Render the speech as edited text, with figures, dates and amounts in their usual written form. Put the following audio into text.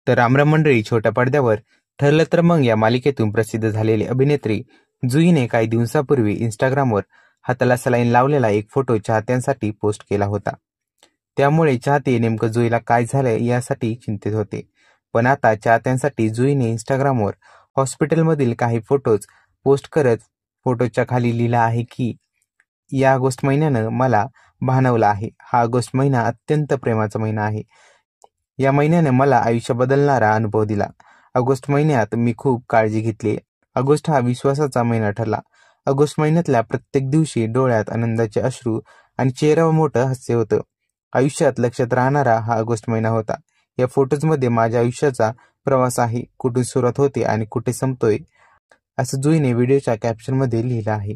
तर रामराम मंडळी, छोट्या पडद्यावर ठरलं तर मग या मालिकेतून प्रसिद्ध झालेली अभिनेत्री जुईने काही दिवसापूर्वी इंस्टाग्रामवर हाताला सलाईन लावलेला एक फोटो चाहत्यांसाठी पोस्ट केला होता. त्यामुळे चाहते नेमकं जुईला काय झालंय यासाठी चिंतित होते. पण आता चाहत्यांसाठी जुईने इंस्टाग्रामवर हॉस्पिटलमधील काही फोटोज पोस्ट करत फोटोच्या खाली लिहिलं आहे की, या ऑगस्ट महिन्यानं मला भानवलं आहे. हा ऑगस्ट महिना अत्यंत प्रेमाचा महिना आहे. या महिन्याने मला आयुष्य बदलणारा अनुभव दिला. ऑगस्ट महिन्यात मी खूप काळजी घेतली. ऑगस्ट हा विश्वासाचा महिना ठरला. ऑगस्ट महिन्यातल्या प्रत्येक दिवशी डोळ्यात आनंदाचे अश्रू आणि चेहऱ्यावर मोठं हास्य होतं. आयुष्यात लक्षात राहणारा हा ऑगस्ट महिना होता. या फोटोजमध्ये माझ्या आयुष्याचा प्रवास आहे, कुठून सुरुवात होते आणि कुठे संपतोय, असं जुईने व्हिडिओच्या कॅप्शनमध्ये लिहिलं आहे.